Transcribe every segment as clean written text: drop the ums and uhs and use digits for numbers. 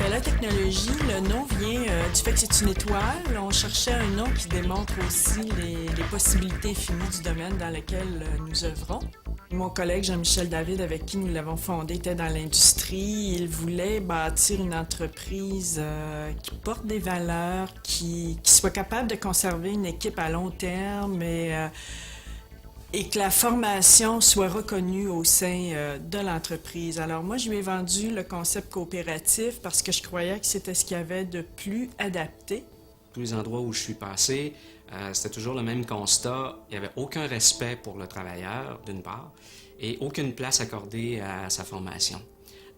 La technologie, le nom vient du fait que c'est une étoile. On cherchait un nom qui démontre aussi les possibilités infinies du domaine dans lequel nous œuvrons. Mon collègue Jean-Michel David, avec qui nous l'avons fondé, était dans l'industrie. Il voulait bâtir une entreprise qui porte des valeurs, qui soit capable de conserver une équipe à long terme et que la formation soit reconnue au sein de l'entreprise. Alors moi, je lui ai vendu le concept coopératif parce que je croyais que c'était ce qu'il y avait de plus adapté. Tous les endroits où je suis passé, c'était toujours le même constat. Il n'y avait aucun respect pour le travailleur, d'une part, et aucune place accordée à sa formation.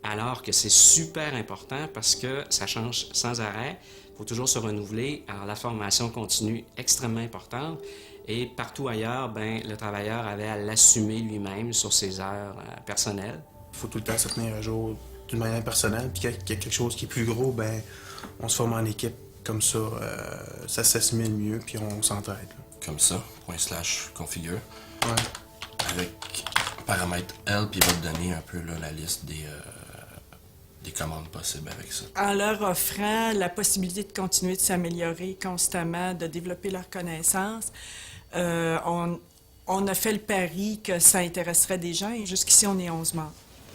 Alors que c'est super important parce que ça change sans arrêt. Il faut toujours se renouveler. Alors la formation continue extrêmement importante. Et partout ailleurs, le travailleur avait à l'assumer lui-même sur ses heures personnelles. Il faut tout le temps se tenir à jour d'une manière personnelle. Puis quand il y a quelque chose qui est plus gros, on se forme en équipe. Comme ça, ça s'assimile mieux, puis on s'entraide. Comme ça, /configure. Ouais. Avec paramètre L, puis il va te donner un peu là, la liste des commandes possibles avec ça. En leur offrant la possibilité de continuer de s'améliorer constamment, de développer leurs connaissances, on a fait le pari que ça intéresserait des gens et jusqu'ici, on est 11 membres.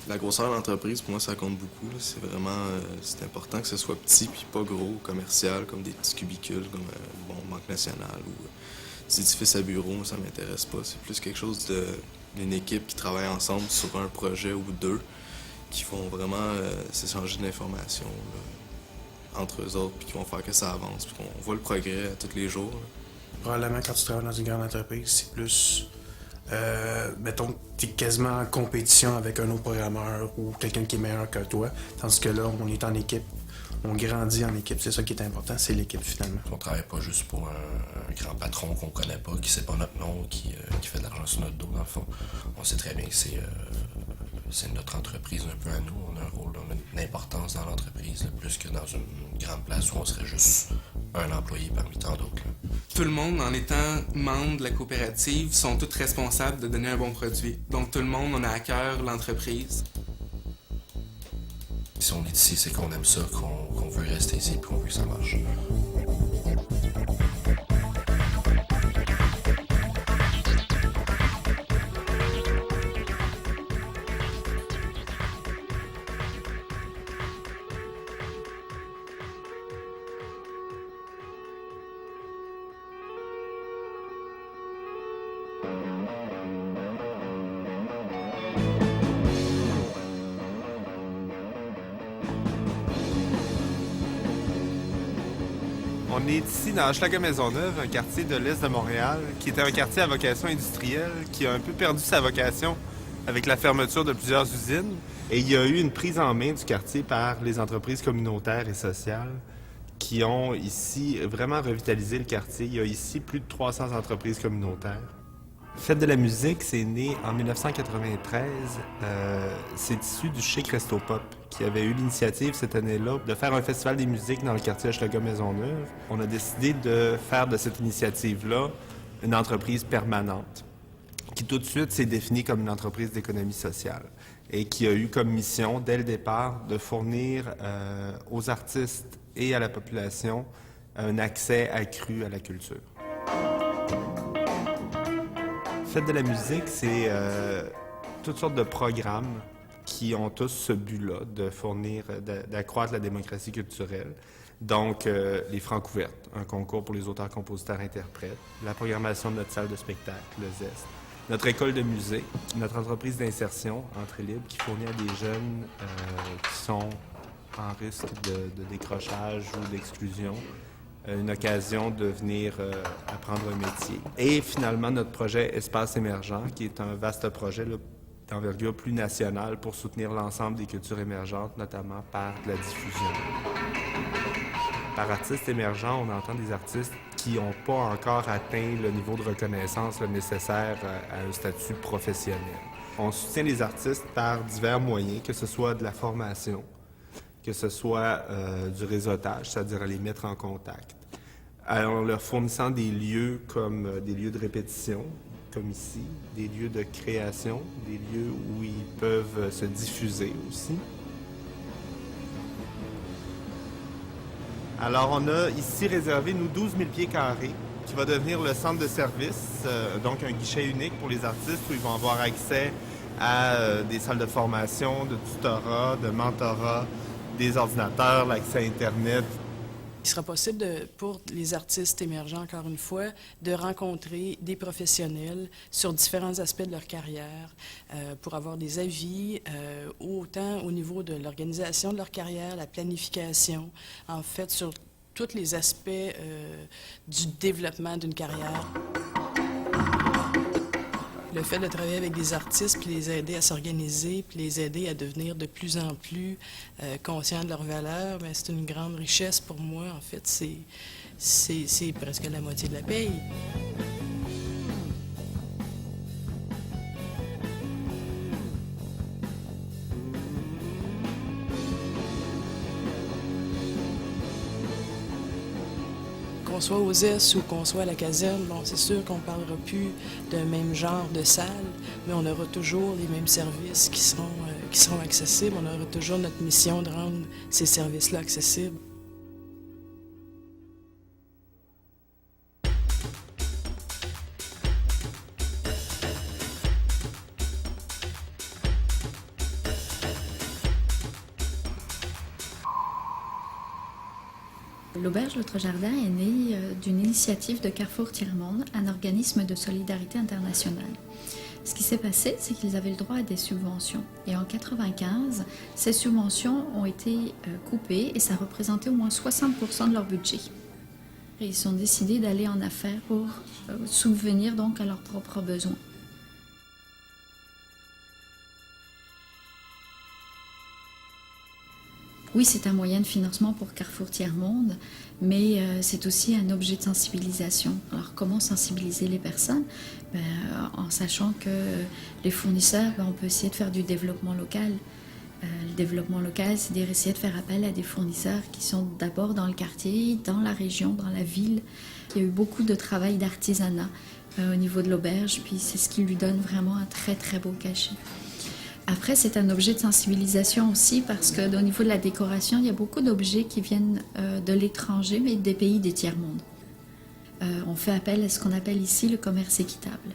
La grosseur de l'entreprise, pour moi, ça compte beaucoup. C'est vraiment c'est important que ce soit petit puis pas gros, commercial, comme des petits cubicules, comme Banque nationale ou des édifices à bureaux. Ça m'intéresse pas. C'est plus quelque chose d'une équipe qui travaille ensemble sur un projet ou deux, qui vont vraiment s'échanger de l'information entre eux autres, puis qui vont faire que ça avance, puis qu'on voit le progrès tous les jours. Là. Probablement, quand tu travailles dans une grande entreprise, c'est plus... mettons que tu es quasiment en compétition avec un autre programmeur ou quelqu'un qui est meilleur que toi. Tandis que là, on est en équipe. On grandit en équipe. C'est ça qui est important, c'est l'équipe finalement. On travaille pas juste pour un grand patron qu'on connaît pas, qui sait pas notre nom, qui fait de l'argent sur notre dos, dans le fond. On sait très bien que c'est notre entreprise un peu à nous. On a un rôle, on a une importance dans l'entreprise, là, plus que dans une grande place où on serait juste un employé parmi tant d'autres. Tout le monde, en étant membre de la coopérative, sont tous responsables de donner un bon produit. Donc tout le monde, on a à cœur l'entreprise. Si on est ici, c'est qu'on aime ça, qu'on veut rester ici et qu'on veut que ça marche. On est ici dans Hochelaga-Maisonneuve, un quartier de l'est de Montréal, qui était un quartier à vocation industrielle, qui a un peu perdu sa vocation avec la fermeture de plusieurs usines. Et il y a eu une prise en main du quartier par les entreprises communautaires et sociales qui ont ici vraiment revitalisé le quartier. Il y a ici plus de 300 entreprises communautaires. Fête de la musique, c'est né en 1993. C'est issu du Chic Resto Pop, qui avait eu l'initiative cette année-là de faire un festival des musiques dans le quartier Hochelaga-Maisonneuve. On a décidé de faire de cette initiative-là une entreprise permanente, qui tout de suite s'est définie comme une entreprise d'économie sociale et qui a eu comme mission, dès le départ, de fournir aux artistes et à la population un accès accru à la culture. Fête de la musique, c'est toutes sortes de programmes qui ont tous ce but-là, de fournir, d'accroître la démocratie culturelle. Donc, les Francs ouvertes, un concours pour les auteurs, compositeurs, interprètes, la programmation de notre salle de spectacle, le ZEST, notre école de musée, notre entreprise d'insertion, Entrée libre, qui fournit à des jeunes qui sont en risque de décrochage ou d'exclusion, une occasion de venir apprendre un métier. Et finalement, notre projet Espace émergent, qui est un vaste projet là, d'envergure plus nationale pour soutenir l'ensemble des cultures émergentes, notamment par de la diffusion. Par artistes émergents, on entend des artistes qui n'ont pas encore atteint le niveau de reconnaissance nécessaire à un statut professionnel. On soutient les artistes par divers moyens, que ce soit de la formation, que ce soit du réseautage, c'est-à-dire à les mettre en contact, en leur fournissant des lieux comme des lieux de répétition, comme ici, des lieux de création, des lieux où ils peuvent se diffuser aussi. Alors, on a ici réservé, nous, 12 000 pieds carrés, qui va devenir le centre de service, donc un guichet unique pour les artistes où ils vont avoir accès à des salles de formation, de tutorat, de mentorat, des ordinateurs, l'accès à Internet. Il sera possible pour les artistes émergents, encore une fois, de rencontrer des professionnels sur différents aspects de leur carrière pour avoir des avis, autant au niveau de l'organisation de leur carrière, la planification, en fait, sur tous les aspects du développement d'une carrière. Le fait de travailler avec des artistes, puis les aider à s'organiser, puis les aider à devenir de plus en plus conscients de leurs valeurs, bien, c'est une grande richesse pour moi. En fait, c'est presque la moitié de la paye. Qu'on soit aux S ou qu'on soit à la caserne, bon, c'est sûr qu'on ne parlera plus d'un même genre de salle, mais on aura toujours les mêmes services qui seront accessibles. On aura toujours notre mission de rendre ces services-là accessibles. L'Auberge L'Autre Jardin est née d'une initiative de Carrefour Tiers-Monde, un organisme de solidarité internationale. Ce qui s'est passé, c'est qu'ils avaient le droit à des subventions. Et en 1995, ces subventions ont été coupées et ça représentait au moins 60% de leur budget. Et ils ont décidé d'aller en affaires pour subvenir donc à leurs propres besoins. Oui, c'est un moyen de financement pour Carrefour Tiers-Monde, mais c'est aussi un objet de sensibilisation. Alors, comment sensibiliser les personnes? En sachant que les fournisseurs, on peut essayer de faire du développement local. Le développement local, c'est d'essayer de faire appel à des fournisseurs qui sont d'abord dans le quartier, dans la région, dans la ville. Il y a eu beaucoup de travail d'artisanat au niveau de l'auberge, puis c'est ce qui lui donne vraiment un très, très beau cachet. Après, c'est un objet de sensibilisation aussi parce qu'au niveau de la décoration, il y a beaucoup d'objets qui viennent de l'étranger, mais des pays des tiers-mondes. On fait appel à ce qu'on appelle ici le commerce équitable.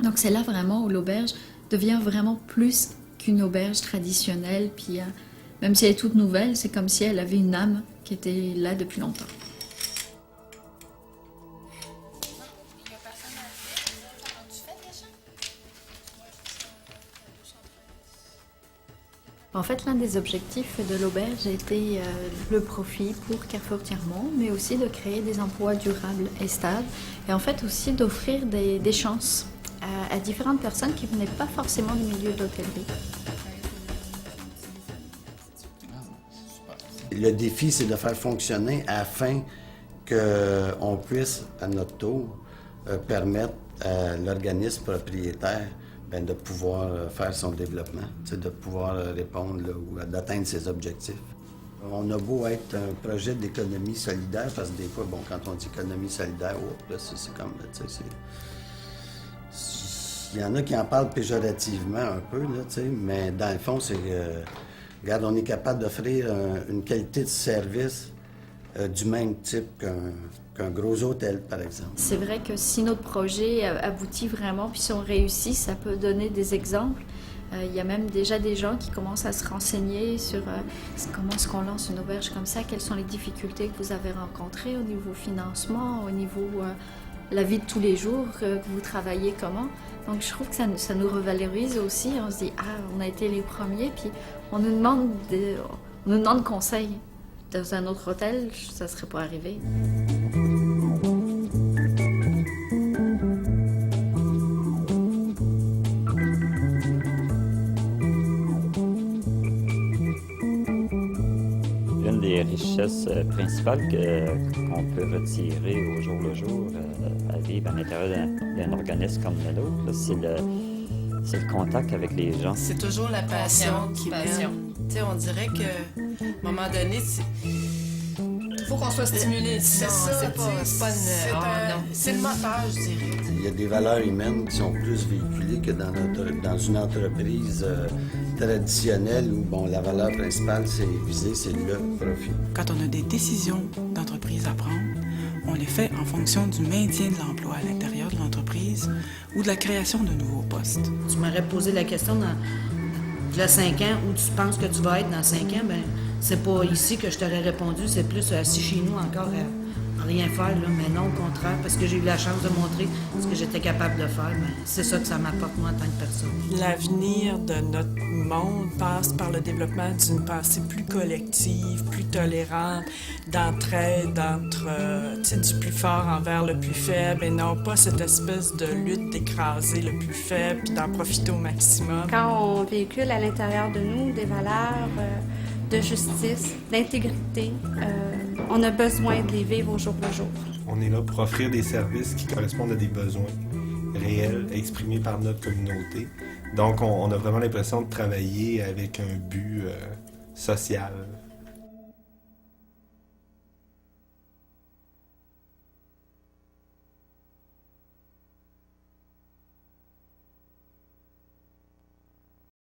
Donc c'est là vraiment où l'auberge devient vraiment plus qu'une auberge traditionnelle, puis même si elle est toute nouvelle, c'est comme si elle avait une âme qui était là depuis longtemps. En fait, l'un des objectifs de l'auberge a été le profit pour Carrefour Tiers-Monde, mais aussi de créer des emplois durables et stables, et en fait aussi d'offrir des chances à différentes personnes qui ne venaient pas forcément du milieu de l'hôtellerie. Le défi, c'est de faire fonctionner afin qu'on puisse, à notre tour, permettre à l'organisme propriétaire de pouvoir faire son développement, de pouvoir répondre là, ou d'atteindre ses objectifs. On a beau être un projet d'économie solidaire, parce que des fois, bon, quand on dit économie solidaire, là, c'est comme, il y en a qui en parlent péjorativement un peu, là, mais dans le fond, c'est regarde, on est capable d'offrir une qualité de service du même type qu'un gros hôtel, par exemple. C'est vrai que si notre projet aboutit vraiment, puis si on réussit, ça peut donner des exemples. Il y a même déjà des gens qui commencent à se renseigner sur comment est-ce qu'on lance une auberge comme ça, quelles sont les difficultés que vous avez rencontrées au niveau financement, au niveau la vie de tous les jours, que vous travaillez comment. Donc je trouve que ça nous revalorise aussi. On se dit, on a été les premiers, puis on nous demande conseil. Dans un autre hôtel, ça ne serait pas arrivé. Une des richesses principales qu'on peut retirer au jour le jour à vivre à l'intérieur d'un organisme comme le nôtre, c'est le contact avec les gens. C'est toujours la passion qui mène. On dirait qu'à un moment donné, faut qu'on soit stimulé. C'est Non, ça, c'est pas une... c'est le moteur, je dirais. Il y a des valeurs humaines qui sont plus véhiculées que dans une entreprise traditionnelle où bon, la valeur principale, c'est le profit. Quand on a des décisions d'entreprise à prendre, on les fait en fonction du maintien de l'emploi à l'intérieur de l'entreprise ou de la création de nouveaux postes. Tu m'aurais posé la question il y a 5 ans, où tu penses que tu vas être dans 5 ans, ben c'est pas ici que je t'aurais répondu, c'est plus assis chez nous encore à rien faire, là, mais non, au contraire, parce que j'ai eu la chance de montrer ce que j'étais capable de faire, ben, c'est ça que ça m'apporte moi en tant que personne. L'avenir de notre monde passe par le développement d'une pensée plus collective, plus tolérante, d'entraide, du plus fort envers le plus faible, et non pas cette espèce de lutte d'écraser le plus faible puis d'en profiter au maximum. Quand on véhicule à l'intérieur de nous des valeurs de justice, d'intégrité, on a besoin de les vivre au jour le jour. On est là pour offrir des services qui correspondent à des besoins réels exprimés par notre communauté. Donc, on a vraiment l'impression de travailler avec un but social.